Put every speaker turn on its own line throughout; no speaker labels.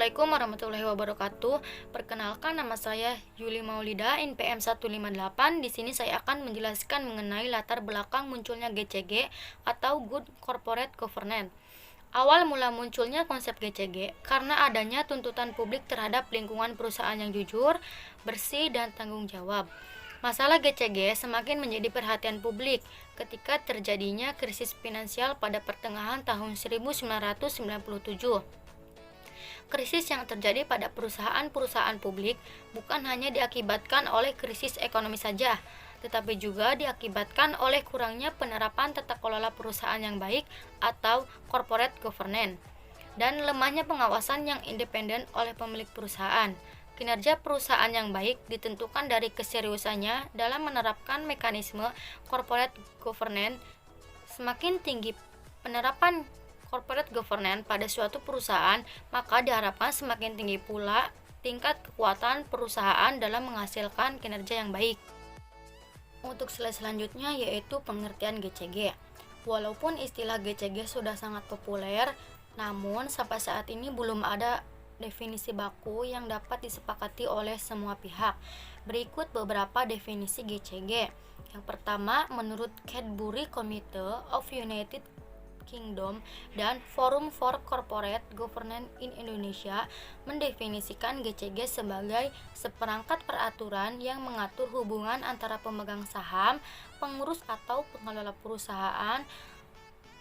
Assalamualaikum warahmatullahi wabarakatuh. Perkenalkan, nama saya Yuli Maulida, NPM 158. Di sini saya akan menjelaskan mengenai latar belakang munculnya GCG atau Good Corporate Governance. Awal mula munculnya konsep GCG karena adanya tuntutan publik terhadap lingkungan perusahaan yang jujur, bersih, dan tanggung jawab. Masalah GCG semakin menjadi perhatian publik ketika terjadinya krisis finansial pada pertengahan tahun 1997. Krisis yang terjadi pada perusahaan-perusahaan publik bukan hanya diakibatkan oleh krisis ekonomi saja, tetapi juga diakibatkan oleh kurangnya penerapan tata kelola perusahaan yang baik atau corporate governance, dan lemahnya pengawasan yang independen oleh pemilik perusahaan. Kinerja perusahaan yang baik ditentukan dari keseriusannya dalam menerapkan mekanisme corporate governance. Semakin tinggi penerapan corporate governance pada suatu perusahaan, maka diharapkan semakin tinggi pula tingkat kekuatan perusahaan dalam menghasilkan kinerja yang baik. Untuk slide selanjutnya yaitu pengertian GCG. Walaupun istilah GCG sudah sangat populer, namun sampai saat ini belum ada definisi baku yang dapat disepakati oleh semua pihak. Berikut beberapa definisi GCG. Yang pertama, menurut Cadbury Committee of United Kingdom dan Forum for Corporate Governance in Indonesia mendefinisikan GCG sebagai seperangkat peraturan yang mengatur hubungan antara pemegang saham, pengurus atau pengelola perusahaan,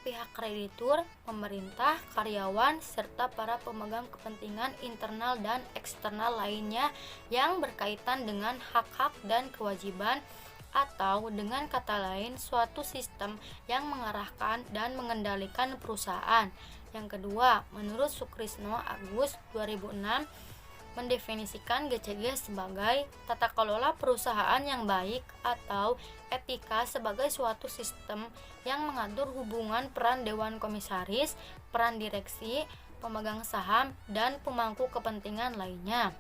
pihak kreditur, pemerintah, karyawan, serta para pemegang kepentingan internal dan eksternal lainnya yang berkaitan dengan hak-hak dan kewajiban, atau dengan kata lain suatu sistem yang mengarahkan dan mengendalikan perusahaan. Yang kedua, menurut Sukrisno Agus 2006 mendefinisikan GCG sebagai tata kelola perusahaan yang baik atau etika sebagai suatu sistem yang mengatur hubungan peran dewan komisaris, peran direksi, pemegang saham, dan pemangku kepentingan lainnya.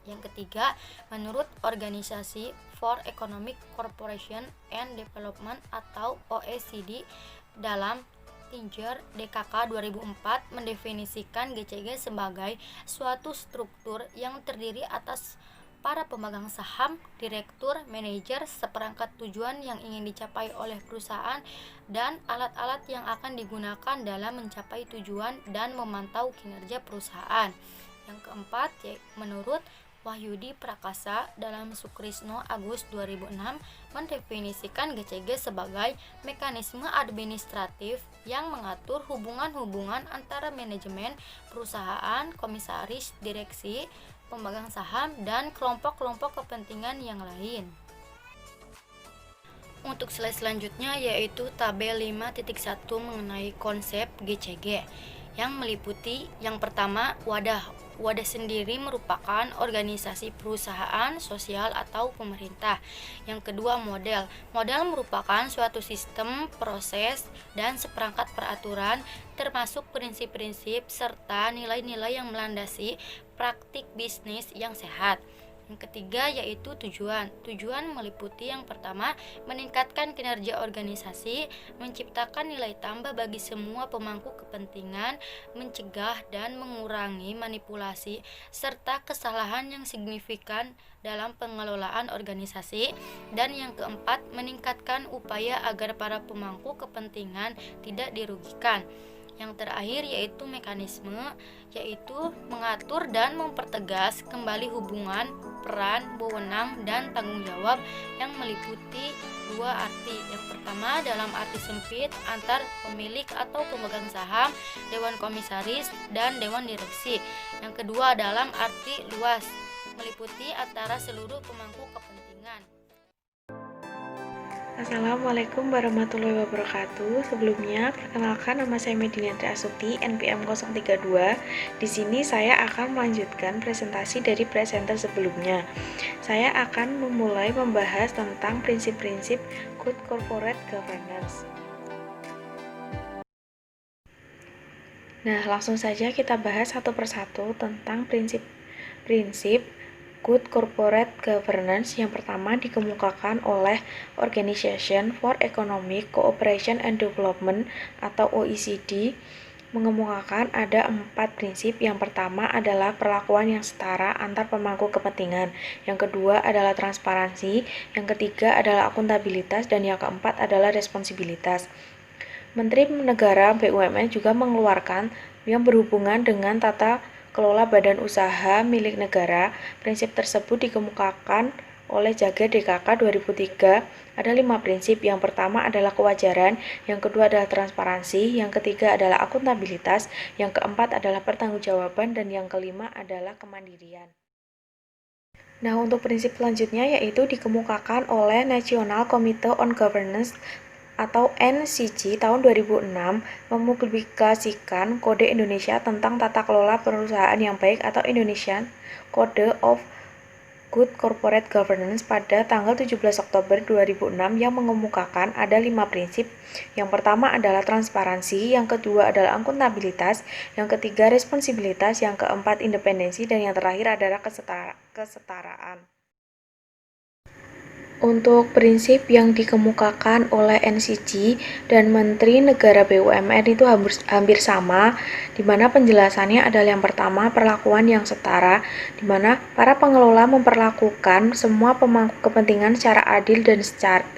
Yang ketiga, menurut Organisasi for Economic Cooperation and Development atau OECD dalam Tinger DKK 2004 mendefinisikan GCG sebagai suatu struktur yang terdiri atas para pemegang saham, direktur, manajer, seperangkat tujuan yang ingin dicapai oleh perusahaan, dan alat-alat yang akan digunakan dalam mencapai tujuan dan memantau kinerja perusahaan. Yang keempat, menurut Wahyudi Prakasa dalam Sukrisno Agus 2006 mendefinisikan GCG sebagai mekanisme administratif yang mengatur hubungan-hubungan antara manajemen perusahaan, komisaris, direksi, pemegang saham, dan kelompok-kelompok kepentingan yang lain. Untuk slide selanjutnya yaitu tabel 5.1 mengenai konsep GCG yang meliputi yang pertama, wadah. Wadah sendiri merupakan organisasi perusahaan, sosial, atau pemerintah. Yang kedua, model. Model merupakan suatu sistem, proses, dan seperangkat peraturan termasuk prinsip-prinsip serta nilai-nilai yang melandasi praktik bisnis yang sehat. Yang ketiga yaitu tujuan. Tujuan meliputi yang pertama, meningkatkan kinerja organisasi, menciptakan nilai tambah bagi semua pemangku kepentingan, mencegah dan mengurangi manipulasi serta kesalahan yang signifikan dalam pengelolaan organisasi. Dan yang keempat, meningkatkan upaya agar para pemangku kepentingan tidak dirugikan. Yang terakhir yaitu mekanisme, yaitu mengatur dan mempertegas kembali hubungan, peran, wewenang, dan tanggung jawab yang meliputi dua arti. Yang pertama dalam arti sempit antar pemilik atau pemegang saham, dewan komisaris, dan dewan direksi. Yang kedua dalam arti luas, meliputi antara seluruh pemangku kepentingan.
Assalamualaikum warahmatullahi wabarakatuh. Sebelumnya, perkenalkan nama saya Medinandri Asuti, NPM 032. Di sini saya akan melanjutkan presentasi dari presenter sebelumnya. Saya akan memulai membahas tentang prinsip-prinsip Good Corporate Governance. Nah, langsung saja kita bahas satu persatu tentang prinsip-prinsip Good Corporate Governance. Yang pertama dikemukakan oleh Organization for Economic Cooperation and Development atau OECD mengemukakan ada 4 prinsip. Yang pertama adalah perlakuan yang setara antar pemangku kepentingan. Yang kedua adalah transparansi. Yang ketiga adalah akuntabilitas. Dan yang keempat adalah responsibilitas. Menteri Negara BUMN juga mengeluarkan yang berhubungan dengan tata kelola badan usaha milik negara. Prinsip tersebut dikemukakan oleh Jager DKK 2003. Ada 5 prinsip. Yang pertama adalah kewajaran, yang kedua adalah transparansi, yang ketiga adalah akuntabilitas, yang keempat adalah pertanggungjawaban, dan yang kelima adalah kemandirian. Nah, untuk prinsip selanjutnya yaitu dikemukakan oleh National Committee on Governance atau NCG tahun 2006 mempublikasikan Kode Indonesia tentang Tata Kelola Perusahaan yang Baik atau Indonesian Code of Good Corporate Governance pada tanggal 17 Oktober 2006 yang mengemukakan ada 5 prinsip. Yang pertama adalah transparansi, yang kedua adalah akuntabilitas, yang ketiga responsibilitas, yang keempat independensi, dan yang terakhir adalah kesetaraan. Untuk prinsip yang dikemukakan oleh NCG dan Menteri Negara BUMN itu hampir sama, di mana penjelasannya adalah yang pertama perlakuan yang setara, di mana para pengelola memperlakukan semua pemangku kepentingan secara adil dan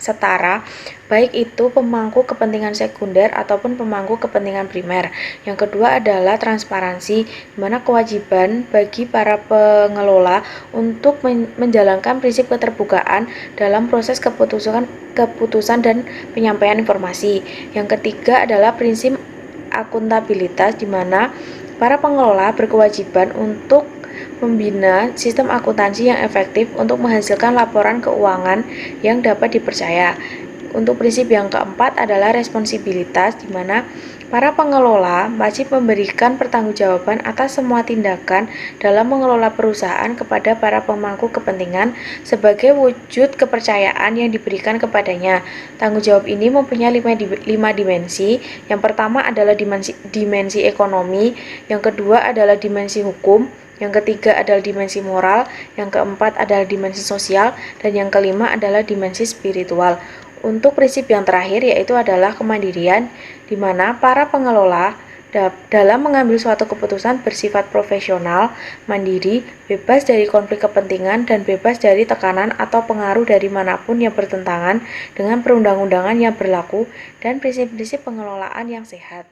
setara, baik itu pemangku kepentingan sekunder ataupun pemangku kepentingan primer. Yang kedua adalah transparansi, di mana kewajiban bagi para pengelola untuk menjalankan prinsip keterbukaan dalam proses keputusan dan penyampaian informasi. Yang ketiga adalah prinsip akuntabilitas, di mana para pengelola berkewajiban untuk membina sistem akuntansi yang efektif untuk menghasilkan laporan keuangan yang dapat dipercaya. Untuk prinsip yang keempat adalah responsibilitas, di mana para pengelola wajib memberikan pertanggungjawaban atas semua tindakan dalam mengelola perusahaan kepada para pemangku kepentingan sebagai wujud kepercayaan yang diberikan kepadanya. Tanggung jawab ini mempunyai 5 dimensi. Yang pertama adalah dimensi ekonomi, yang kedua adalah dimensi hukum, yang ketiga adalah dimensi moral, yang keempat adalah dimensi sosial, dan yang kelima adalah dimensi spiritual. Untuk prinsip yang terakhir yaitu adalah kemandirian, di mana para pengelola dalam mengambil suatu keputusan bersifat profesional, mandiri, bebas dari konflik kepentingan, dan bebas dari tekanan atau pengaruh dari manapun yang bertentangan dengan perundang-undangan yang berlaku dan prinsip-prinsip pengelolaan yang sehat.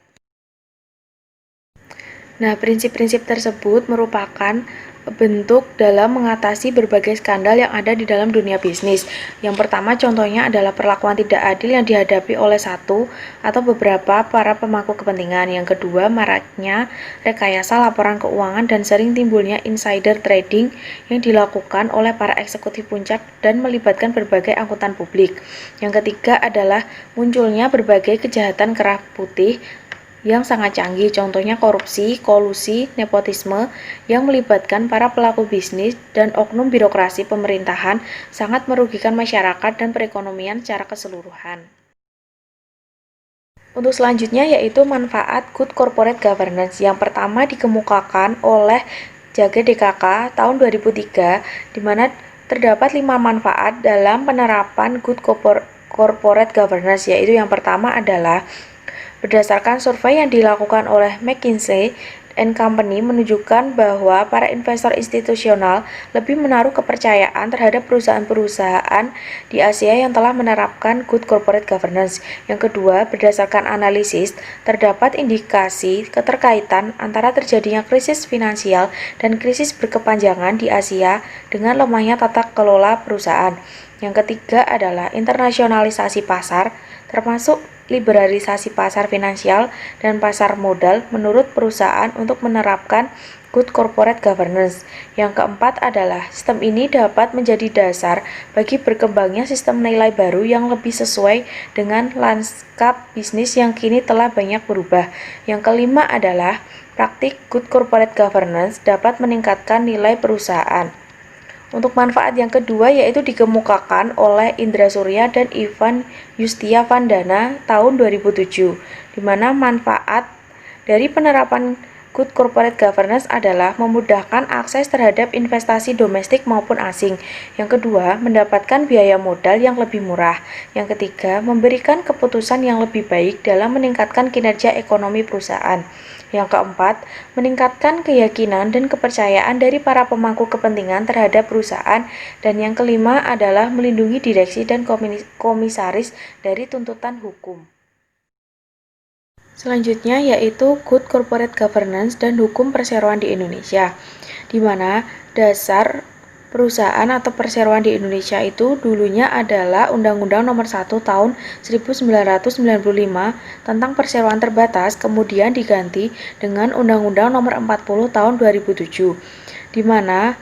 Nah, prinsip-prinsip tersebut merupakan bentuk dalam mengatasi berbagai skandal yang ada di dalam dunia bisnis. Yang pertama contohnya adalah perlakuan tidak adil yang dihadapi oleh satu atau beberapa para pemangku kepentingan. Yang kedua, maraknya rekayasa laporan keuangan dan sering timbulnya insider trading yang dilakukan oleh para eksekutif puncak dan melibatkan berbagai angkutan publik. Yang ketiga adalah munculnya berbagai kejahatan kerah putih yang sangat canggih, contohnya korupsi, kolusi, nepotisme yang melibatkan para pelaku bisnis dan oknum birokrasi pemerintahan sangat merugikan masyarakat dan perekonomian secara keseluruhan. Untuk selanjutnya yaitu manfaat good corporate governance. Yang pertama dikemukakan oleh Jager DKK tahun 2003, di mana terdapat 5 manfaat dalam penerapan good corporate governance, yaitu yang pertama adalah berdasarkan survei yang dilakukan oleh McKinsey & Company menunjukkan bahwa para investor institusional lebih menaruh kepercayaan terhadap perusahaan-perusahaan di Asia yang telah menerapkan good corporate governance. Yang kedua, berdasarkan analisis, terdapat indikasi keterkaitan antara terjadinya krisis finansial dan krisis berkepanjangan di Asia dengan lemahnya tata kelola perusahaan. Yang ketiga adalah internasionalisasi pasar, termasuk liberalisasi pasar finansial dan pasar modal menurut perusahaan untuk menerapkan good corporate governance. Yang keempat adalah sistem ini dapat menjadi dasar bagi berkembangnya sistem nilai baru yang lebih sesuai dengan lanskap bisnis yang kini telah banyak berubah. Yang kelima adalah praktik good corporate governance dapat meningkatkan nilai perusahaan. Untuk manfaat yang kedua yaitu dikemukakan oleh Indra Surya dan Ivan Yustia Vandana tahun 2007, di mana manfaat dari penerapan Good corporate governance adalah memudahkan akses terhadap investasi domestik maupun asing. Yang kedua, mendapatkan biaya modal yang lebih murah. Yang ketiga, memberikan keputusan yang lebih baik dalam meningkatkan kinerja ekonomi perusahaan. Yang keempat, meningkatkan keyakinan dan kepercayaan dari para pemangku kepentingan terhadap perusahaan. Dan yang kelima adalah melindungi direksi dan komisaris dari tuntutan hukum. Selanjutnya yaitu Good Corporate Governance dan Hukum Perseroan di Indonesia, di mana dasar perusahaan atau perseroan di Indonesia itu dulunya adalah Undang-Undang Nomor 1 Tahun 1995 tentang perseroan terbatas, kemudian diganti dengan Undang-Undang Nomor 40 Tahun 2007, di mana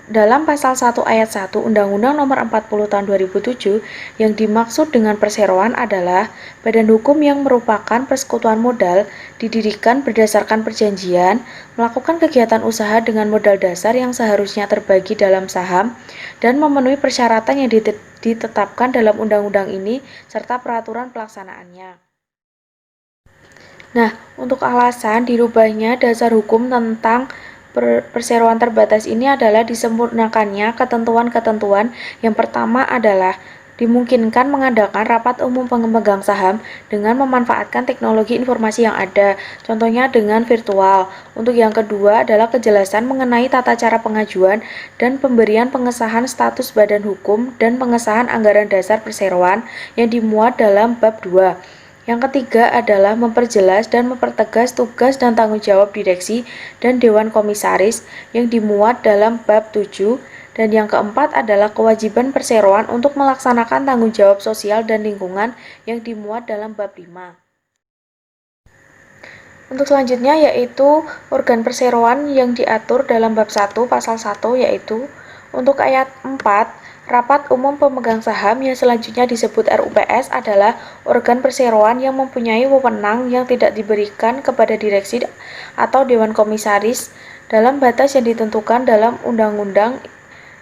dalam pasal 1 ayat 1 Undang-Undang Nomor 40 Tahun 2007 yang dimaksud dengan perseroan adalah badan hukum yang merupakan persekutuan modal, didirikan berdasarkan perjanjian, melakukan kegiatan usaha dengan modal dasar yang seharusnya terbagi dalam saham, dan memenuhi persyaratan yang ditetapkan dalam undang-undang ini serta peraturan pelaksanaannya. Nah, untuk alasan dirubahnya dasar hukum tentang perseroan terbatas ini adalah disempurnakannya ketentuan-ketentuan. Yang pertama adalah dimungkinkan mengadakan rapat umum pemegang saham dengan memanfaatkan teknologi informasi yang ada, contohnya dengan virtual. Untuk yang kedua adalah kejelasan mengenai tata cara pengajuan dan pemberian pengesahan status badan hukum dan pengesahan anggaran dasar perseroan yang dimuat dalam bab 2. Yang ketiga adalah memperjelas dan mempertegas tugas dan tanggung jawab direksi dan dewan komisaris yang dimuat dalam bab 7. Dan yang keempat adalah kewajiban perseroan untuk melaksanakan tanggung jawab sosial dan lingkungan yang dimuat dalam bab 5. Untuk selanjutnya yaitu organ perseroan yang diatur dalam bab 1 pasal 1 yaitu untuk ayat 4, rapat umum pemegang saham yang selanjutnya disebut RUPS adalah organ perseroan yang mempunyai wewenang yang tidak diberikan kepada direksi atau dewan komisaris dalam batas yang ditentukan dalam undang-undang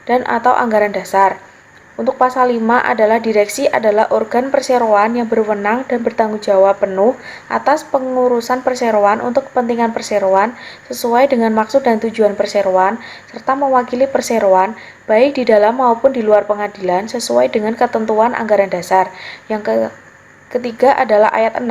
dan atau anggaran dasar. Untuk pasal 5 adalah direksi adalah organ perseroan yang berwenang dan bertanggung jawab penuh atas pengurusan perseroan untuk kepentingan perseroan sesuai dengan maksud dan tujuan perseroan serta mewakili perseroan baik di dalam maupun di luar pengadilan sesuai dengan ketentuan anggaran dasar. Yang ketiga adalah ayat 6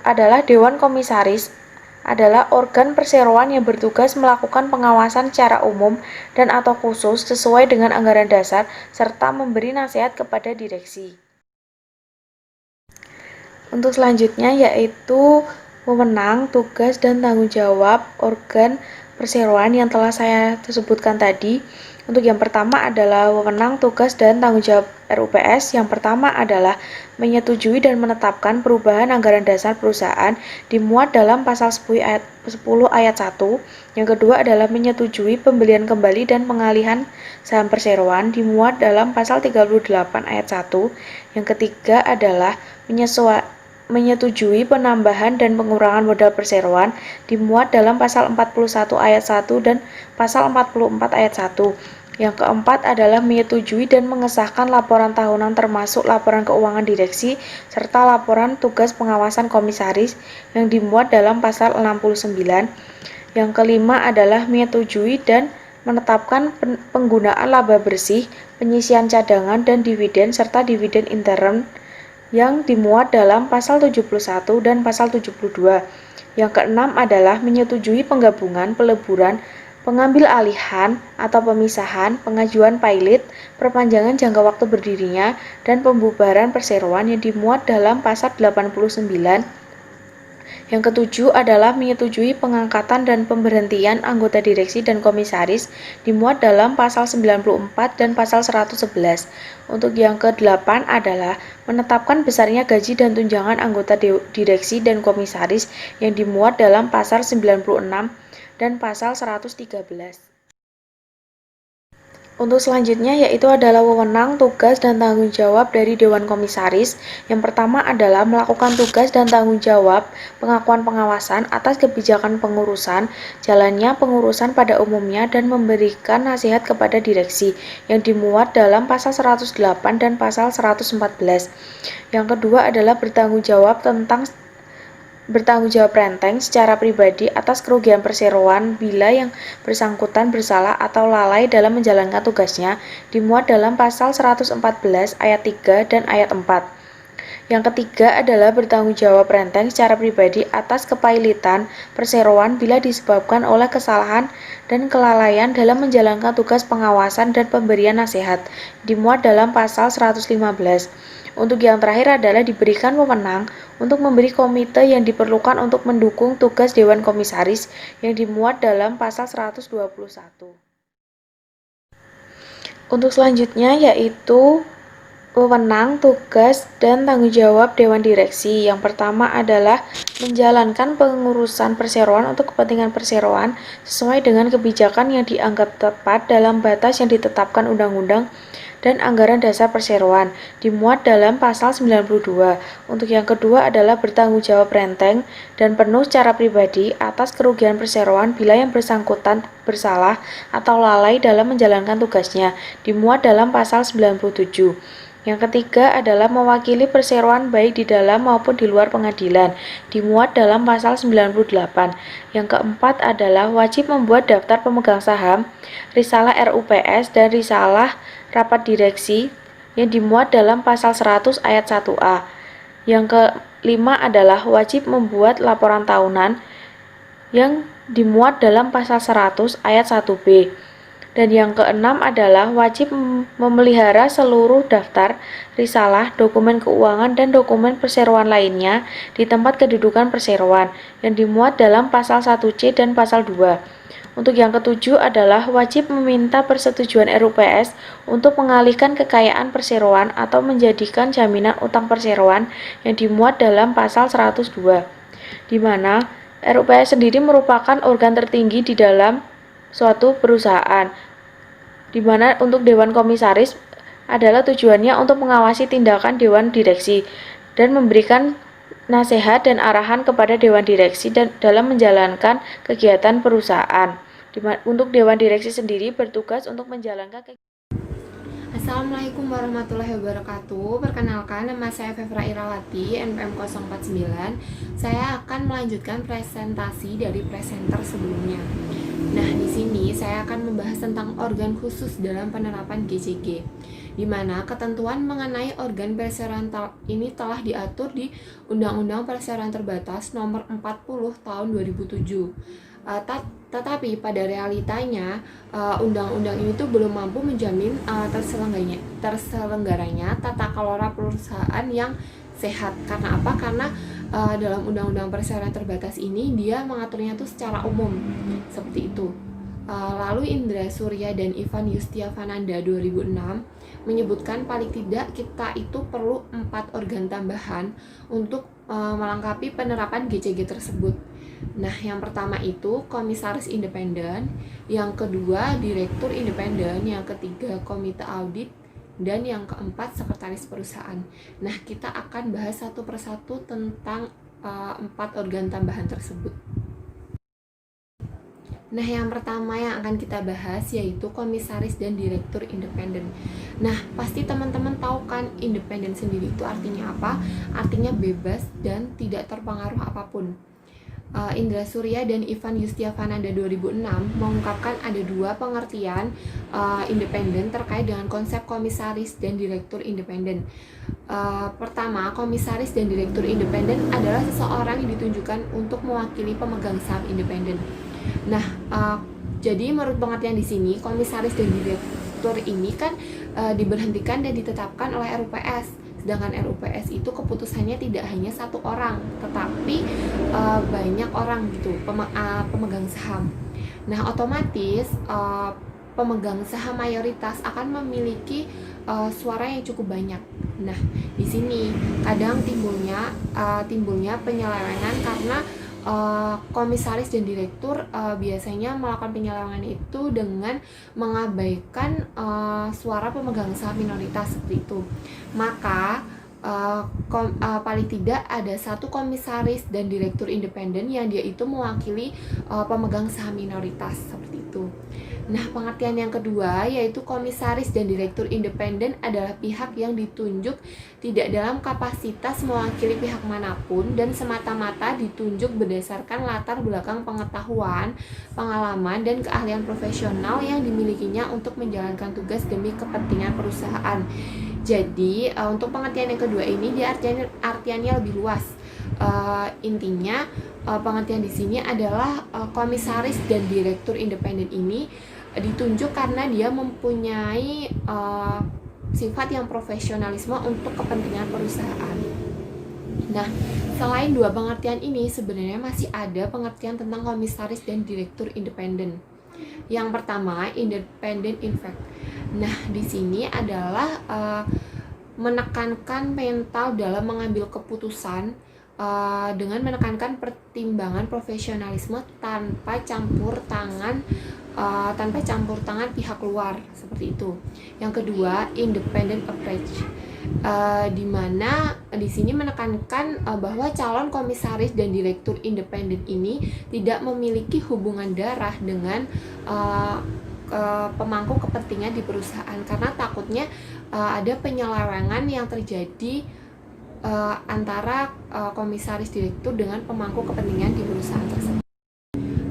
adalah dewan komisaris adalah organ perseroan yang bertugas melakukan pengawasan secara umum dan atau khusus sesuai dengan anggaran dasar serta memberi nasihat kepada direksi. Untuk selanjutnya yaitu wewenang, tugas, dan tanggung jawab organ perseroan yang telah saya sebutkan tadi. Untuk yang pertama adalah wewenang, tugas, dan tanggung jawab RUPS. Yang pertama adalah menyetujui dan menetapkan perubahan anggaran dasar perusahaan dimuat dalam pasal 10 ayat 1. Yang kedua adalah menyetujui pembelian kembali dan pengalihan saham perseroan dimuat dalam pasal 38 ayat 1. Yang ketiga adalah menyetujui penambahan dan pengurangan modal perseroan dimuat dalam pasal 41 ayat 1 dan pasal 44 ayat 1. Yang keempat adalah menyetujui dan mengesahkan laporan tahunan termasuk laporan keuangan direksi serta laporan tugas pengawasan komisaris yang dimuat dalam pasal 69. Yang kelima adalah menyetujui dan menetapkan penggunaan laba bersih, penyisian cadangan dan dividen serta dividen intern yang dimuat dalam pasal 71 dan pasal 72. Yang keenam adalah menyetujui penggabungan, peleburan, pengambil alihan atau pemisahan, pengajuan pilot, perpanjangan jangka waktu berdirinya, dan pembubaran perseroan yang dimuat dalam pasal 89. Yang ketujuh adalah menyetujui pengangkatan dan pemberhentian anggota direksi dan komisaris dimuat dalam pasal 94 dan pasal 111. Untuk yang kedelapan adalah menetapkan besarnya gaji dan tunjangan anggota direksi dan komisaris yang dimuat dalam pasal 96 dan pasal 113. Untuk selanjutnya yaitu adalah wewenang, tugas, dan tanggung jawab dari Dewan Komisaris. Yang pertama adalah melakukan tugas dan tanggung jawab pengakuan pengawasan atas kebijakan pengurusan, jalannya pengurusan pada umumnya, dan memberikan nasihat kepada direksi yang dimuat dalam pasal 108 dan pasal 114. Yang kedua adalah bertanggung jawab tentang bertanggung jawab renteng secara pribadi atas kerugian perseroan bila yang bersangkutan bersalah atau lalai dalam menjalankan tugasnya, dimuat dalam pasal 114 ayat 3 dan ayat 4. Yang ketiga adalah bertanggung jawab renteng secara pribadi atas kepailitan perseroan bila disebabkan oleh kesalahan dan kelalaian dalam menjalankan tugas pengawasan dan pemberian nasihat, dimuat dalam pasal 115. Untuk yang terakhir adalah diberikan wewenang untuk memberi komite yang diperlukan untuk mendukung tugas Dewan Komisaris yang dimuat dalam pasal 121. Untuk selanjutnya yaitu wewenang, tugas, dan tanggung jawab Dewan Direksi. Yang pertama adalah menjalankan pengurusan perseroan untuk kepentingan perseroan sesuai dengan kebijakan yang dianggap tepat dalam batas yang ditetapkan undang-undang dan anggaran dasar perseroan, dimuat dalam pasal 92. Untuk yang kedua adalah bertanggung jawab renteng dan penuh secara pribadi atas kerugian perseroan bila yang bersangkutan bersalah atau lalai dalam menjalankan tugasnya, dimuat dalam pasal 97. Yang ketiga adalah mewakili perseroan baik di dalam maupun di luar pengadilan, dimuat dalam pasal 98. Yang keempat adalah wajib membuat daftar pemegang saham, risalah RUPS, dan risalah rapat direksi yang dimuat dalam pasal 100 ayat 1A. Yang kelima adalah wajib membuat laporan tahunan yang dimuat dalam pasal 100 ayat 1B. Dan yang keenam adalah wajib memelihara seluruh daftar, risalah, dokumen keuangan, dan dokumen perseroan lainnya di tempat kedudukan perseroan yang dimuat dalam pasal 1C dan pasal 2. Untuk yang ketujuh adalah wajib meminta persetujuan RUPS untuk mengalihkan kekayaan perseroan atau menjadikan jaminan utang perseroan yang dimuat dalam pasal 102, di mana RUPS sendiri merupakan organ tertinggi di dalam suatu perusahaan, di mana untuk Dewan Komisaris adalah tujuannya untuk mengawasi tindakan Dewan Direksi dan memberikan nasihat dan arahan kepada Dewan Direksi dan dalam menjalankan kegiatan perusahaan. Untuk Dewan Direksi sendiri bertugas untuk menjalankan
Assalamualaikum warahmatullahi wabarakatuh. Perkenalkan, nama saya Fevra Irawati, NPM 049. Saya akan melanjutkan presentasi dari presenter sebelumnya. Nah, di sini saya akan membahas tentang organ khusus dalam penerapan GCG, di mana ketentuan mengenai organ perseroan ini telah diatur di Undang-Undang Perseroan Terbatas Nomor 40 Tahun 2007. Tetapi pada realitanya undang-undang ini tuh belum mampu menjamin terselenggaranya tata kelola perusahaan yang sehat. Karena apa? Karena dalam undang-undang perseroan terbatas ini dia mengaturnya tuh secara umum seperti itu. Lalu Indra Surya dan Ivan Yustiavananda 2006 menyebutkan paling tidak kita itu perlu 4 organ tambahan untuk melengkapi penerapan GCG tersebut. Nah, yang pertama itu komisaris independen, yang kedua direktur independen, yang ketiga komite audit, dan yang keempat sekretaris perusahaan. Nah, kita akan bahas satu persatu tentang 4 organ tambahan tersebut. Nah, yang pertama yang akan kita bahas yaitu komisaris dan direktur independen. Nah, pasti teman-teman tahu kan independen sendiri itu artinya apa? Artinya bebas dan tidak terpengaruh apapun. Indra Surya dan Ivan Yustiavananda 2006 mengungkapkan ada 2 pengertian independen terkait dengan konsep komisaris dan direktur independen. Pertama, komisaris dan direktur independen adalah seseorang yang ditunjukkan untuk mewakili pemegang saham independen. Nah, jadi menurut pengertian di sini, komisaris dan direktur ini kan diberhentikan dan ditetapkan oleh RUPS. Sedangkan RUPS itu keputusannya tidak hanya 1 orang, tetapi banyak orang gitu, pemegang saham. Nah, otomatis pemegang saham mayoritas akan memiliki suara yang cukup banyak. Nah, di sini kadang timbulnya penyelewengan karena komisaris dan direktur biasanya melakukan penyelewengan itu dengan mengabaikan suara pemegang saham minoritas seperti itu. Maka paling tidak ada satu komisaris dan direktur independen yang dia itu mewakili pemegang saham minoritas seperti itu. Nah, pengertian yang kedua yaitu komisaris dan direktur independen adalah pihak yang ditunjuk tidak dalam kapasitas mewakili pihak manapun dan semata-mata ditunjuk berdasarkan latar belakang pengetahuan, pengalaman, dan keahlian profesional yang dimilikinya untuk menjalankan tugas demi kepentingan perusahaan. Jadi, untuk pengertian yang kedua ini dia artiannya lebih luas. Intinya pengertian di sini adalah komisaris dan direktur independen ini ditunjuk karena dia mempunyai sifat yang profesionalisme untuk kepentingan perusahaan. Nah, selain dua pengertian ini sebenarnya masih ada pengertian tentang komisaris dan direktur independen. Yang pertama, independent in fact. Nah, di sini adalah menekankan mental dalam mengambil keputusan dengan menekankan pertimbangan profesionalisme tanpa campur tangan pihak luar seperti itu. Yang kedua, independent approach, di mana di sini menekankan bahwa calon komisaris dan direktur independen ini tidak memiliki hubungan darah dengan pemangku kepentingan di perusahaan karena takutnya ada penyelewengan yang terjadi antara komisaris direktur dengan pemangku kepentingan di perusahaan tersebut.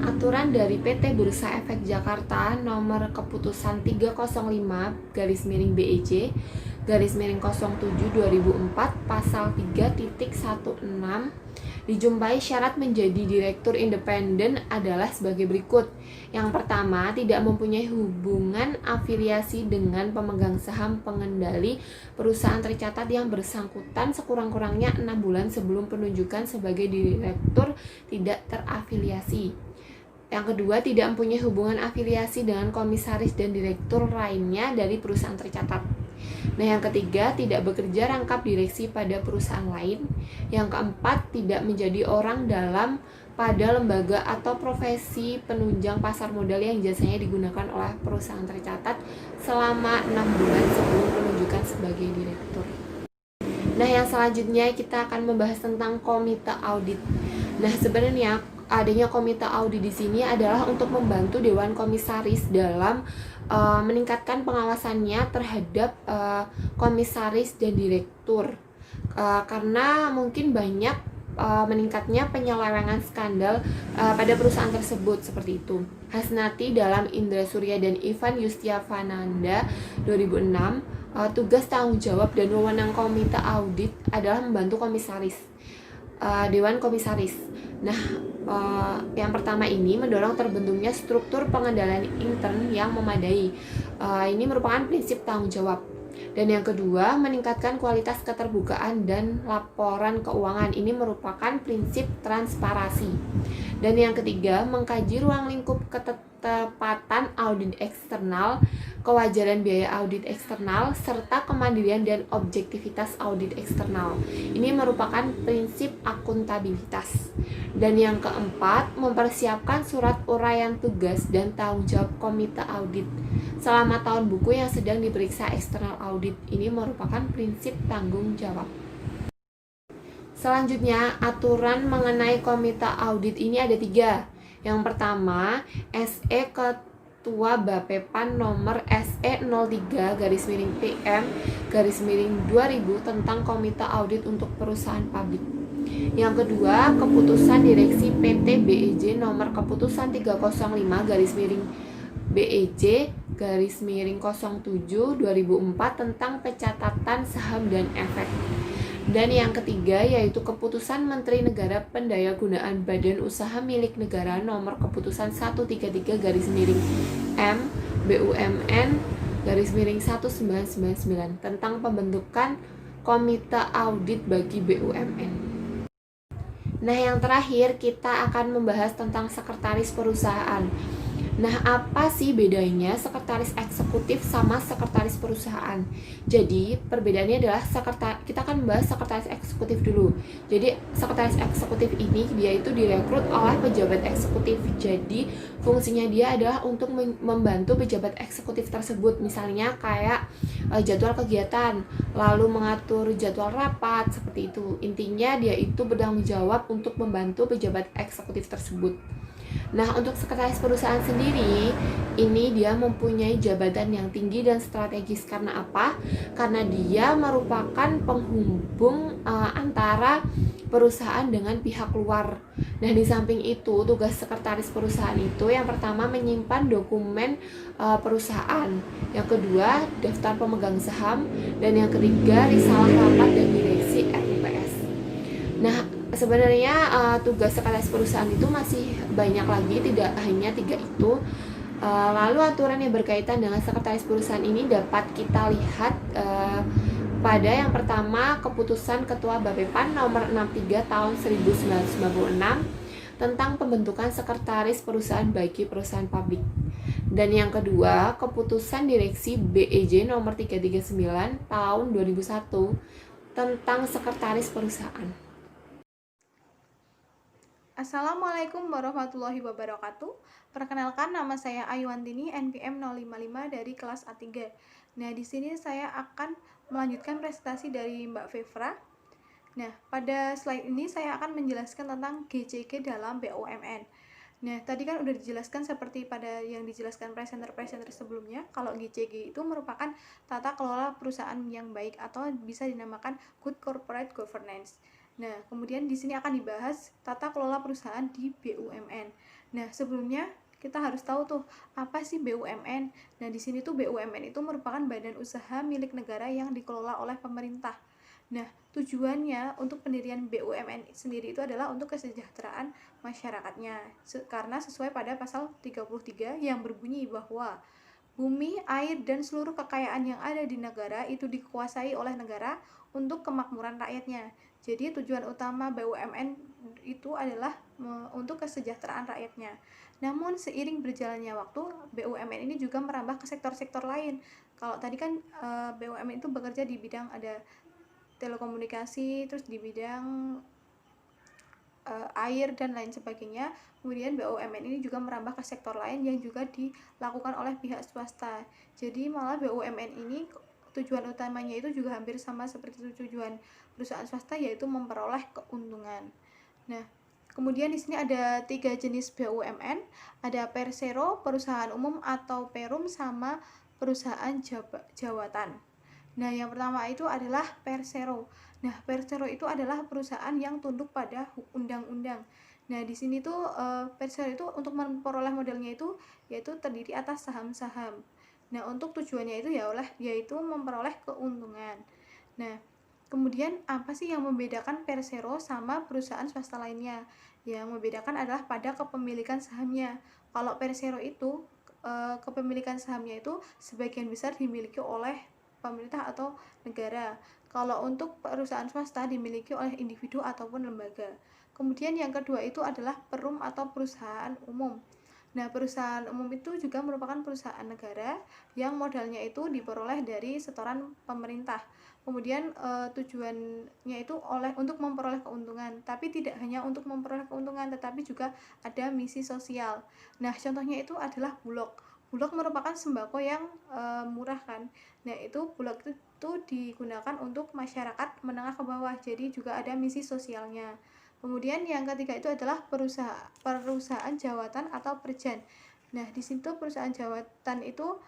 Aturan dari PT Bursa Efek Jakarta nomor keputusan 305/BEJ/07/2004 pasal 3.16 dijumpai syarat menjadi direktur independen adalah sebagai berikut. Yang pertama, tidak mempunyai hubungan afiliasi dengan pemegang saham pengendali perusahaan tercatat yang bersangkutan sekurang-kurangnya 6 bulan sebelum penunjukan sebagai direktur tidak terafiliasi. Yang kedua, tidak mempunyai hubungan afiliasi dengan komisaris dan direktur lainnya dari perusahaan tercatat. Nah, yang ketiga, tidak bekerja rangkap direksi pada perusahaan lain. Yang keempat, tidak menjadi orang dalam pada lembaga atau profesi penunjang pasar modal yang jasanya digunakan oleh perusahaan tercatat selama 6 bulan sebelum penunjukan sebagai direktur. Nah, yang selanjutnya kita akan membahas tentang komite audit. Nah, sebenarnya adanya komite audit di sini adalah untuk membantu Dewan Komisaris dalam meningkatkan pengawasannya terhadap komisaris dan direktur karena mungkin banyak meningkatnya penyelewengan skandal pada perusahaan tersebut seperti itu. Hasnati dalam Indra Surya dan Ivan Yustiavananda 2006, tugas tanggung jawab dan wewenang komite audit adalah membantu komisaris, Dewan Komisaris. Nah, yang pertama ini mendorong terbentuknya struktur pengendalian intern yang memadai. Ini merupakan prinsip tanggung jawab. Dan yang kedua, meningkatkan kualitas keterbukaan dan laporan keuangan. Ini merupakan prinsip transparansi. Dan yang ketiga, mengkaji ruang lingkup ketepatan audit eksternal, kewajaran biaya audit eksternal, serta kemandirian dan objektivitas audit eksternal. Ini merupakan prinsip akuntabilitas. Dan yang keempat, mempersiapkan surat uraian tugas dan tanggung jawab komite audit selama tahun buku yang sedang diperiksa eksternal audit. Ini merupakan prinsip tanggung jawab. Selanjutnya, aturan mengenai komite audit ini ada 3. Yang pertama, SE Ketua Bapepan nomor SE03/PM/2000 tentang komite audit untuk perusahaan publik. Yang kedua, keputusan direksi PT BEJ nomor keputusan 305/BEJ/07/2004 tentang pencatatan saham dan efek. Dan yang ketiga yaitu keputusan Menteri Negara Pendayagunaan Badan Usaha Milik Negara nomor keputusan 133/BUMN/1999 tentang pembentukan komite audit bagi BUMN. Nah, yang terakhir kita akan membahas tentang sekretaris perusahaan. Nah, apa sih bedanya sekretaris eksekutif sama sekretaris perusahaan? Jadi, perbedaannya adalah kita akan membahas sekretaris eksekutif dulu. Jadi, sekretaris eksekutif ini dia itu direkrut oleh pejabat eksekutif. Jadi, fungsinya dia adalah untuk membantu pejabat eksekutif tersebut. Misalnya kayak jadwal kegiatan, lalu mengatur jadwal rapat, seperti itu. Intinya dia itu bertanggung jawab untuk membantu pejabat eksekutif tersebut. Nah, untuk sekretaris perusahaan sendiri, ini dia mempunyai jabatan yang tinggi dan strategis. Karena apa? Karena dia merupakan penghubung antara perusahaan dengan pihak luar. Nah, di samping itu, tugas sekretaris perusahaan itu yang pertama menyimpan dokumen perusahaan, yang kedua daftar pemegang saham, dan yang ketiga risalah rapat dan direksi RUPS. Nah, sebenarnya tugas sekretaris perusahaan itu masih banyak lagi, tidak hanya 3 itu. Lalu aturan yang berkaitan dengan sekretaris perusahaan ini dapat kita lihat pada yang pertama keputusan Ketua Bappepan nomor 63 tahun 1996 tentang pembentukan sekretaris perusahaan bagi perusahaan publik. Dan yang kedua, keputusan direksi BEJ nomor 339 tahun 2001 tentang sekretaris perusahaan.
Assalamualaikum warahmatullahi wabarakatuh. Perkenalkan, nama saya Ayuantini, NPM 055 dari kelas A3. Nah, di sini saya akan melanjutkan presentasi dari Mbak Fevra. Nah, pada slide ini saya akan menjelaskan tentang GCG dalam BUMN. Nah, tadi kan udah dijelaskan seperti pada yang dijelaskan presenter-presenter sebelumnya, kalau GCG itu merupakan tata kelola perusahaan yang baik atau bisa dinamakan Good Corporate Governance. Nah, kemudian di sini akan dibahas tata kelola perusahaan di BUMN. Nah, sebelumnya kita harus tahu tuh apa sih BUMN. Nah, di sini tuh BUMN itu merupakan badan usaha milik negara yang dikelola oleh pemerintah. Nah, tujuannya untuk pendirian BUMN sendiri itu adalah untuk kesejahteraan masyarakatnya. Karena sesuai pada pasal 33 yang berbunyi bahwa bumi, air, dan seluruh kekayaan yang ada di negara itu dikuasai oleh negara untuk kemakmuran rakyatnya. Jadi tujuan utama BUMN itu adalah untuk kesejahteraan rakyatnya. Namun seiring berjalannya waktu, BUMN ini juga merambah ke sektor-sektor lain. Kalau tadi kan BUMN itu bekerja di bidang ada telekomunikasi, terus di bidang air dan lain sebagainya. Kemudian BUMN ini juga merambah ke sektor lain yang juga dilakukan oleh pihak swasta. Jadi malah BUMN ini tujuan utamanya itu juga hampir sama seperti tujuan perusahaan swasta, yaitu memperoleh keuntungan. Nah, kemudian di sini ada 3 jenis BUMN, ada Persero, perusahaan umum atau Perum, sama perusahaan jawatan. Nah, yang pertama itu adalah Persero. Nah, Persero itu adalah perusahaan yang tunduk pada undang-undang. Nah, di sini tuh Persero itu untuk memperoleh modalnya itu yaitu terdiri atas saham-saham. Nah, untuk tujuannya itu yaitu memperoleh keuntungan. Nah, kemudian apa sih yang membedakan Persero sama perusahaan swasta lainnya? Yang membedakan adalah pada kepemilikan sahamnya. Kalau Persero itu kepemilikan sahamnya itu sebagian besar dimiliki oleh pemerintah atau negara. Kalau untuk perusahaan swasta dimiliki oleh individu ataupun lembaga. Kemudian yang kedua itu adalah perum atau perusahaan umum. Nah, perusahaan umum itu juga merupakan perusahaan negara yang modalnya itu diperoleh dari setoran pemerintah. Kemudian tujuannya itu untuk memperoleh keuntungan, tapi tidak hanya untuk memperoleh keuntungan, tetapi juga ada misi sosial. Nah, contohnya itu adalah Bulog. Bulog merupakan sembako yang murah kan. Nah, itu Bulog itu digunakan untuk masyarakat menengah ke bawah. Jadi juga ada misi sosialnya. Kemudian yang ketiga itu adalah perusahaan jawatan atau perjan. Nah, di situ perusahaan jawatan itu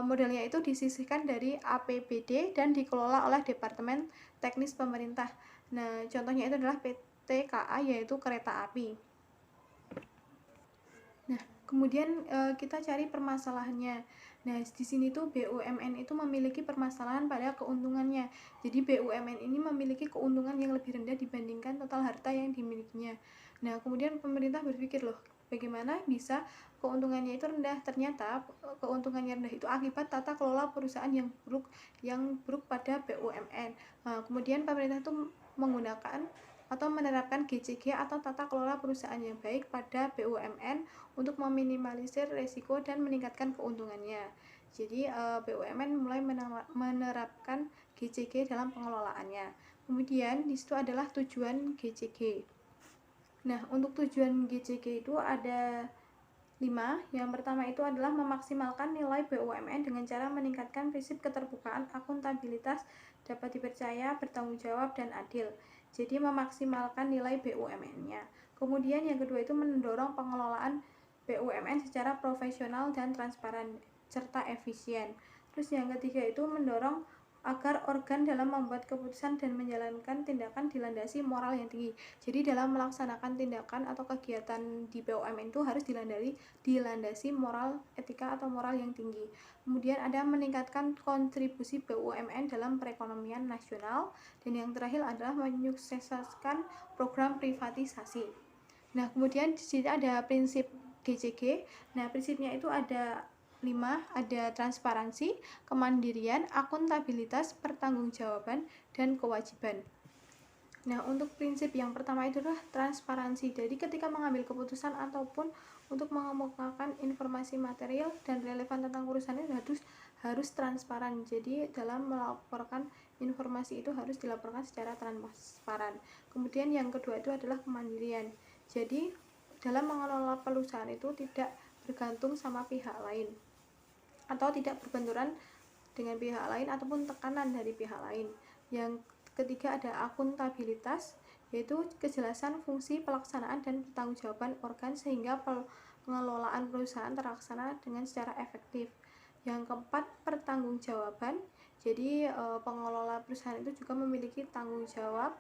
modalnya itu disisihkan dari APBD dan dikelola oleh Departemen Teknis Pemerintah. Nah, contohnya itu adalah PT KA, yaitu kereta api. Nah, kemudian kita cari permasalahannya. Nah, di sini tuh BUMN itu memiliki permasalahan pada keuntungannya. Jadi BUMN ini memiliki keuntungan yang lebih rendah dibandingkan total harta yang dimilikinya. Nah, kemudian pemerintah berpikir, loh, bagaimana bisa keuntungannya itu rendah? Ternyata keuntungannya rendah itu akibat tata kelola perusahaan yang buruk pada BUMN. Nah, kemudian pemerintah itu menggunakan atau menerapkan GCG atau tata kelola perusahaan yang baik pada BUMN untuk meminimalisir risiko dan meningkatkan keuntungannya. Jadi BUMN mulai menerapkan GCG dalam pengelolaannya. Kemudian di situ adalah tujuan GCG. Nah, untuk tujuan GCG itu ada 5. Yang pertama itu adalah memaksimalkan nilai BUMN dengan cara meningkatkan prinsip keterbukaan, akuntabilitas, dapat dipercaya, bertanggung jawab, dan adil. Jadi memaksimalkan nilai BUMN-nya. Kemudian yang kedua itu mendorong pengelolaan BUMN secara profesional dan transparan serta efisien. Terus yang ketiga itu mendorong agar organ dalam membuat keputusan dan menjalankan tindakan dilandasi moral yang tinggi. Jadi dalam melaksanakan tindakan atau kegiatan di BUMN itu harus dilandasi moral, etika atau moral yang tinggi. Kemudian ada meningkatkan kontribusi BUMN dalam perekonomian nasional, dan yang terakhir adalah menyukseskan program privatisasi. Nah, kemudian di sini ada prinsip GCG. Nah, prinsipnya itu ada 5, ada transparansi, kemandirian, akuntabilitas, pertanggungjawaban, dan kewajiban. Nah, untuk prinsip yang pertama itu adalah transparansi. Jadi ketika mengambil keputusan ataupun untuk mengemukakan informasi material dan relevan tentang perusahaan itu harus transparan. Jadi dalam melaporkan informasi itu harus dilaporkan secara transparan. Kemudian yang kedua itu adalah kemandirian. Jadi dalam mengelola perusahaan itu tidak bergantung sama pihak lain atau tidak berbenturan dengan pihak lain ataupun tekanan dari pihak lain. Yang ketiga ada akuntabilitas, yaitu kejelasan fungsi pelaksanaan dan pertanggungjawaban organ sehingga pengelolaan perusahaan terlaksana dengan secara efektif. Yang keempat pertanggungjawaban, jadi pengelola perusahaan itu juga memiliki tanggung jawab,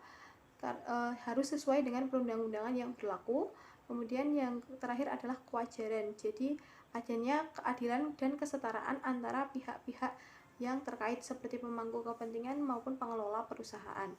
harus sesuai dengan perundang-undangan yang berlaku. Kemudian yang terakhir adalah kewajaran, jadi adanya keadilan dan kesetaraan antara pihak-pihak yang terkait seperti pemangku kepentingan maupun pengelola perusahaan.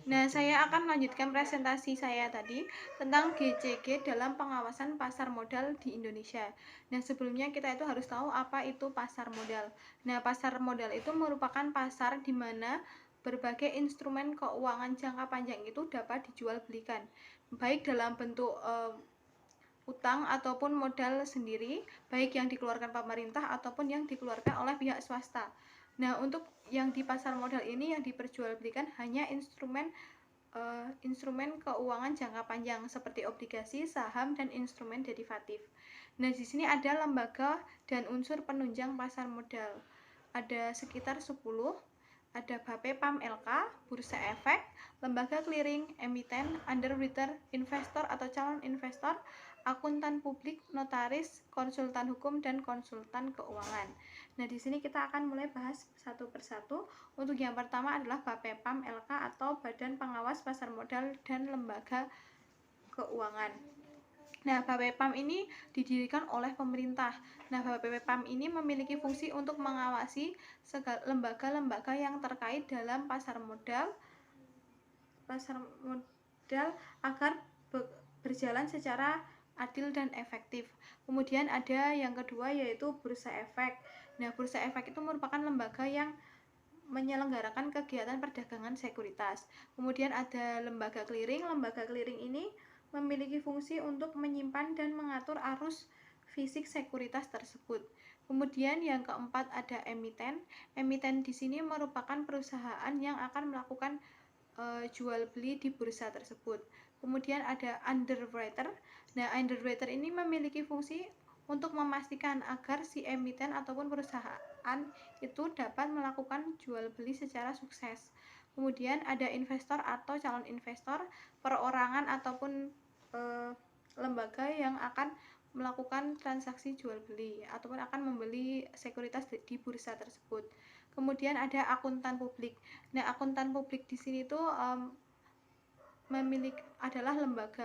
Nah, saya akan melanjutkan presentasi saya tadi tentang GCG dalam pengawasan pasar modal di Indonesia. Nah, sebelumnya kita itu harus tahu apa itu pasar modal. Nah, pasar modal itu merupakan pasar di mana berbagai instrumen keuangan jangka panjang itu dapat dijual belikan, baik dalam bentuk utang ataupun modal sendiri, baik yang dikeluarkan pemerintah ataupun yang dikeluarkan oleh pihak swasta. Nah, untuk yang di pasar modal ini yang diperjualbelikan hanya instrumen keuangan jangka panjang seperti obligasi, saham, dan instrumen derivatif. Nah, di sini ada lembaga dan unsur penunjang pasar modal. Ada sekitar 10. Ada Bapepam LK, Bursa Efek, lembaga clearing, emiten, underwriter, investor atau calon investor, akuntan publik, notaris, konsultan hukum, dan konsultan keuangan. Nah, di sini kita akan mulai bahas satu persatu. Untuk yang pertama adalah Bapepam LK atau Badan Pengawas Pasar Modal dan Lembaga Keuangan. Nah, Bapepam ini didirikan oleh pemerintah. Nah, Bapepam ini memiliki fungsi untuk mengawasi lembaga-lembaga yang terkait dalam pasar modal agar berjalan secara adil dan efektif. Kemudian ada yang kedua yaitu Bursa Efek. Nah, Bursa Efek itu merupakan lembaga yang menyelenggarakan kegiatan perdagangan sekuritas. Kemudian ada lembaga clearing. Lembaga clearing ini memiliki fungsi untuk menyimpan dan mengatur arus fisik sekuritas tersebut. Kemudian yang keempat ada emiten. Emiten di sini merupakan perusahaan yang akan melakukan jual beli di bursa tersebut. Kemudian ada underwriter. Nah, underwriter ini memiliki fungsi untuk memastikan agar si emiten ataupun perusahaan itu dapat melakukan jual beli secara sukses. Kemudian ada investor atau calon investor, perorangan ataupun lembaga yang akan melakukan transaksi jual beli ataupun akan membeli sekuritas di bursa tersebut. Kemudian ada akuntan publik. Nah, akuntan publik di sini tuh adalah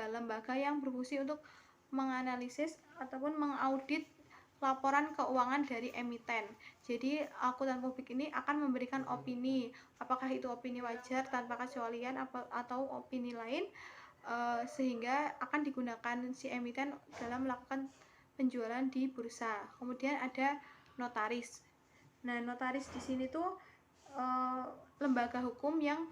lembaga yang berfungsi untuk menganalisis ataupun mengaudit laporan keuangan dari emiten. Jadi akuntan publik ini akan memberikan opini, apakah itu opini wajar tanpa kecualian atau opini lain, sehingga akan digunakan si emiten dalam melakukan penjualan di bursa. Kemudian ada notaris. Nah, notaris di sini tuh lembaga hukum yang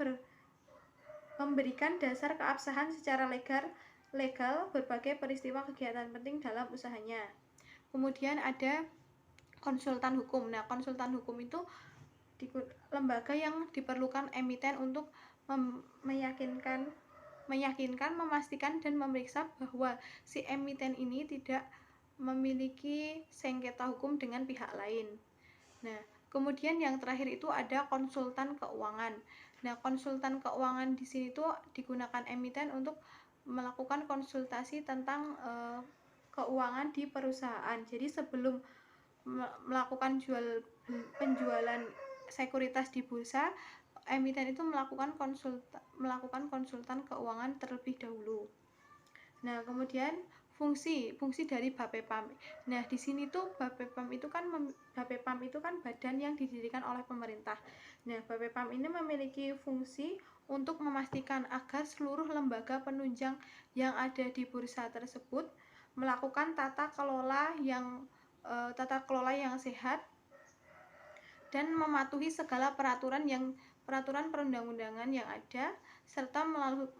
memberikan dasar keabsahan secara legal berbagai peristiwa kegiatan penting dalam usahanya. Kemudian ada konsultan hukum. Nah, konsultan hukum itu lembaga yang diperlukan emiten untuk meyakinkan, memastikan dan memeriksa bahwa si emiten ini tidak memiliki sengketa hukum dengan pihak lain. Nah, kemudian yang terakhir itu ada konsultan keuangan. Nah, konsultan keuangan di sini tuh digunakan emiten untuk melakukan konsultasi tentang keuangan di perusahaan. Jadi sebelum melakukan penjualan sekuritas di bursa, emiten itu melakukan konsultan keuangan terlebih dahulu. Nah, kemudian fungsi dari Bapepam. Nah, di sini tuh Bapepam itu kan badan yang didirikan oleh pemerintah. Nah, Bapepam ini memiliki fungsi untuk memastikan agar seluruh lembaga penunjang yang ada di bursa tersebut melakukan tata kelola yang sehat dan mematuhi segala peraturan perundang-undangan yang ada, serta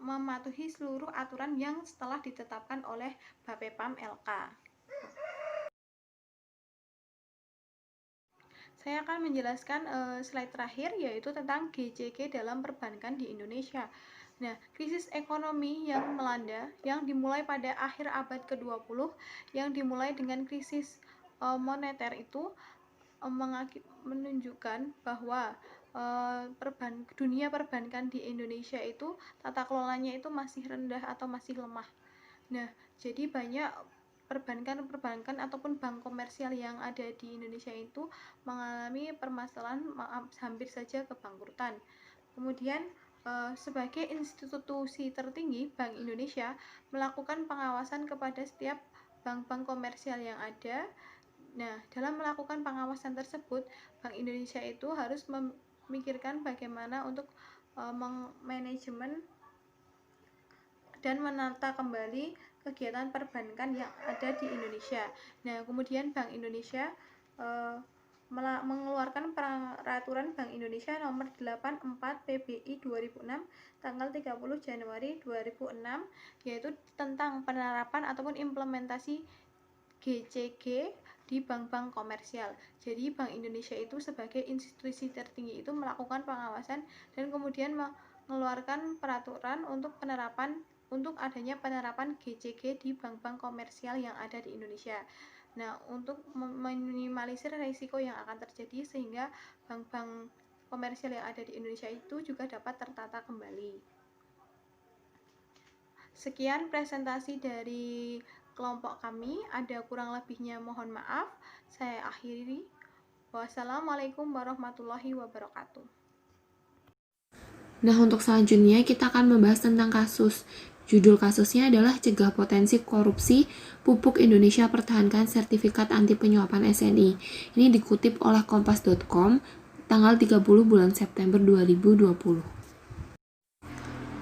mematuhi seluruh aturan yang telah ditetapkan oleh Bapepam LK. Saya akan menjelaskan slide terakhir, yaitu tentang GCG dalam perbankan di Indonesia. Nah, krisis ekonomi yang melanda, yang dimulai pada akhir abad ke-20, yang dimulai dengan krisis moneter itu menunjukkan bahwa dunia perbankan di Indonesia itu tata kelolanya itu masih rendah atau masih lemah. Nah, jadi banyak perbankan ataupun bank komersial yang ada di Indonesia itu mengalami permasalahan, hampir saja kebangkrutan. Kemudian sebagai institusi tertinggi, Bank Indonesia melakukan pengawasan kepada setiap bank-bank komersial yang ada. Nah, dalam melakukan pengawasan tersebut, Bank Indonesia itu harus memikirkan bagaimana untuk manajemen dan menata kembali kegiatan perbankan yang ada di Indonesia. Nah, kemudian Bank Indonesia mengeluarkan peraturan Bank Indonesia nomor 84 PBI 2006 tanggal 30 Januari 2006, yaitu tentang penerapan ataupun implementasi GCG di bank-bank komersial. Jadi Bank Indonesia itu sebagai institusi tertinggi itu melakukan pengawasan dan kemudian mengeluarkan peraturan untuk adanya penerapan GCG di bank-bank komersial yang ada di Indonesia. Nah, untuk meminimalisir risiko yang akan terjadi sehingga bank-bank komersial yang ada di Indonesia itu juga dapat tertata kembali. Sekian presentasi dari kelompok kami, ada kurang lebihnya mohon maaf. Saya akhiri. Wassalamualaikum warahmatullahi wabarakatuh.
Nah, untuk selanjutnya kita akan membahas tentang kasus. Judul kasusnya adalah Cegah Potensi Korupsi, Pupuk Indonesia Pertahankan Sertifikat Anti Penyuapan SNI. Ini dikutip oleh kompas.com tanggal 30 bulan September 2020.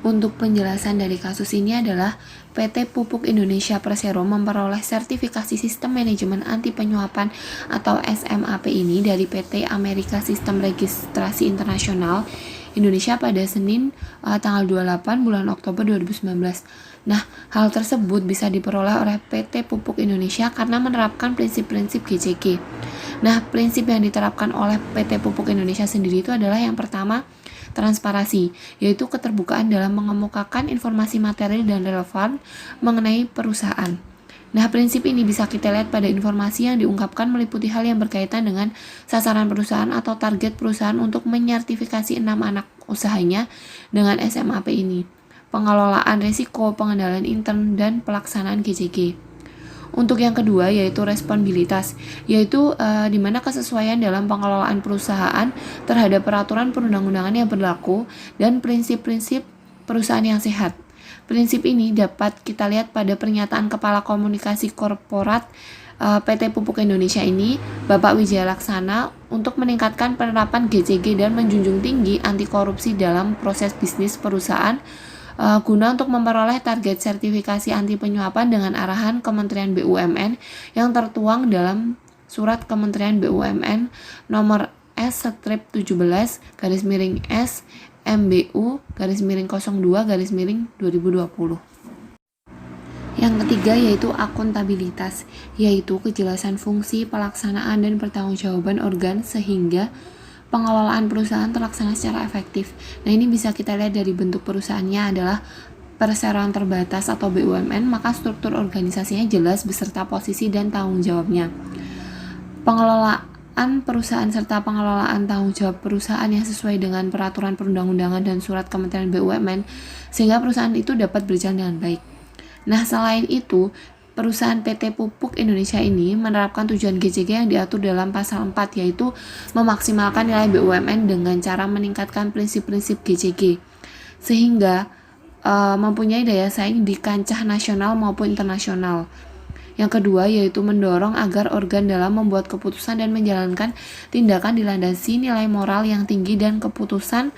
Untuk penjelasan dari kasus ini adalah PT Pupuk Indonesia Persero memperoleh sertifikasi Sistem Manajemen Anti Penyuapan atau SMAP ini dari PT Amerika Sistem Registrasi Internasional Indonesia pada Senin tanggal 28 bulan Oktober 2019. Nah, hal tersebut bisa diperoleh oleh PT Pupuk Indonesia karena menerapkan prinsip-prinsip GCG. Nah, prinsip yang diterapkan oleh PT Pupuk Indonesia sendiri itu adalah yang pertama, transparansi, yaitu keterbukaan dalam mengemukakan informasi material dan relevan mengenai perusahaan. Nah, prinsip ini bisa kita lihat pada informasi yang diungkapkan meliputi hal yang berkaitan dengan sasaran perusahaan atau target perusahaan untuk menyertifikasi 6 anak usahanya dengan SMAP ini, pengelolaan risiko, pengendalian intern, dan pelaksanaan GCG. Untuk yang kedua yaitu responsibilitas, yaitu di mana kesesuaian dalam pengelolaan perusahaan terhadap peraturan perundang-undangan yang berlaku dan prinsip-prinsip perusahaan yang sehat. Prinsip ini dapat kita lihat pada pernyataan Kepala Komunikasi Korporat PT Pupuk Indonesia ini, Bapak Wijaya Laksana, untuk meningkatkan penerapan GCG dan menjunjung tinggi anti korupsi dalam proses bisnis perusahaan guna untuk memperoleh target sertifikasi anti penyuapan dengan arahan Kementerian BUMN yang tertuang dalam Surat Kementerian BUMN nomor S/17/S MBU-02-2020. Yang ketiga yaitu akuntabilitas, yaitu kejelasan fungsi, pelaksanaan, dan pertanggungjawaban organ sehingga pengelolaan perusahaan terlaksana secara efektif. Nah, ini bisa kita lihat dari bentuk perusahaannya adalah perseroan terbatas atau BUMN, maka struktur organisasinya jelas beserta posisi dan tanggung jawabnya. Pengelolaan perusahaan serta pengelolaan tanggung jawab perusahaan yang sesuai dengan peraturan perundang-undangan dan surat Kementerian BUMN sehingga perusahaan itu dapat berjalan dengan baik. Nah, selain itu, perusahaan PT Pupuk Indonesia ini menerapkan tujuan GCG yang diatur dalam pasal 4, yaitu memaksimalkan nilai BUMN dengan cara meningkatkan prinsip-prinsip GCG sehingga mempunyai daya saing di kancah nasional maupun internasional. Yang kedua yaitu mendorong agar organ dalam membuat keputusan dan menjalankan tindakan dilandasi nilai moral yang tinggi dan keputusan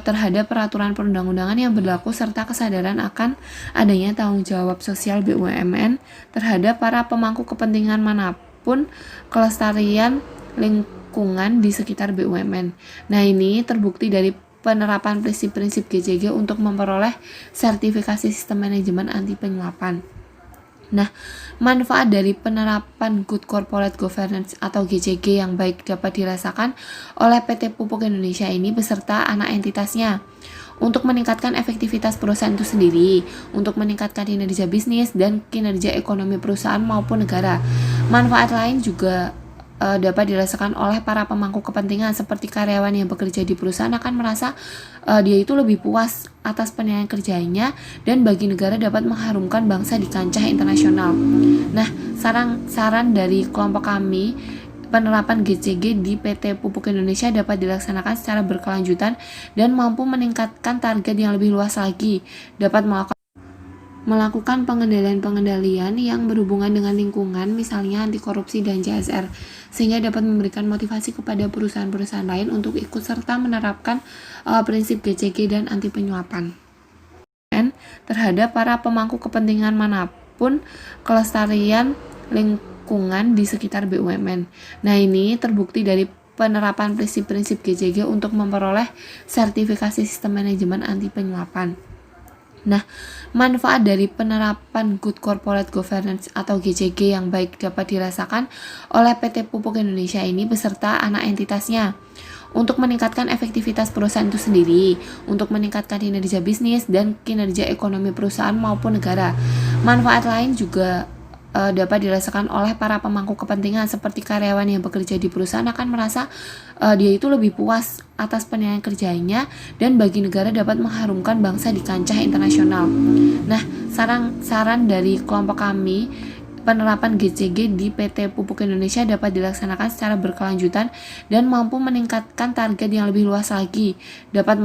terhadap peraturan perundang-undangan yang berlaku serta kesadaran akan adanya tanggung jawab sosial BUMN terhadap para pemangku kepentingan manapun kelestarian lingkungan di sekitar BUMN. Nah, ini terbukti dari penerapan prinsip-prinsip GCG untuk memperoleh sertifikasi sistem manajemen anti penyuapan. Nah, manfaat dari penerapan Good Corporate Governance atau GCG yang baik dapat dirasakan oleh PT Pupuk Indonesia ini beserta anak entitasnya untuk meningkatkan efektivitas perusahaan itu sendiri, untuk meningkatkan kinerja bisnis dan kinerja ekonomi perusahaan maupun negara. Manfaat lain juga dapat dirasakan oleh para pemangku kepentingan seperti karyawan yang bekerja di perusahaan akan merasa dia itu lebih puas atas penilaian kerjanya dan bagi negara dapat mengharumkan bangsa di kancah internasional. Nah, saran dari kelompok kami, penerapan GCG di PT Pupuk Indonesia dapat dilaksanakan secara berkelanjutan dan mampu meningkatkan target yang lebih luas lagi, dapat melakukan pengendalian yang berhubungan dengan lingkungan, misalnya anti korupsi dan CSR, sehingga dapat memberikan motivasi kepada perusahaan-perusahaan lain untuk ikut serta menerapkan prinsip GCG dan anti penyuapan terhadap para pemangku kepentingan manapun kelestarian lingkungan di sekitar BUMN. Nah, ini terbukti dari penerapan prinsip-prinsip GCG untuk memperoleh sertifikasi sistem manajemen anti penyuapan. Nah, manfaat dari penerapan Good Corporate Governance atau GCG yang baik dapat dirasakan oleh PT Pupuk Indonesia ini beserta anak entitasnya untuk meningkatkan efektivitas perusahaan itu sendiri, untuk meningkatkan kinerja bisnis dan kinerja ekonomi perusahaan maupun negara. Manfaat lain juga dapat dirasakan oleh para pemangku kepentingan seperti karyawan yang bekerja di perusahaan akan merasa dia itu lebih puas atas penilaian kerjanya dan bagi negara dapat mengharumkan bangsa di kancah internasional. Nah, saran dari kelompok kami, penerapan GCG di PT Pupuk Indonesia dapat dilaksanakan secara berkelanjutan dan mampu meningkatkan target yang lebih luas lagi, dapat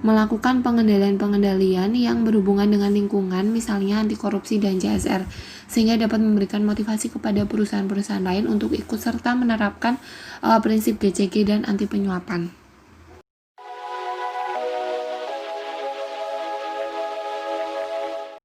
melakukan pengendalian yang berhubungan dengan lingkungan, misalnya anti korupsi dan CSR, sehingga dapat memberikan motivasi kepada perusahaan-perusahaan lain untuk ikut serta menerapkan prinsip GCG dan anti penyuapan.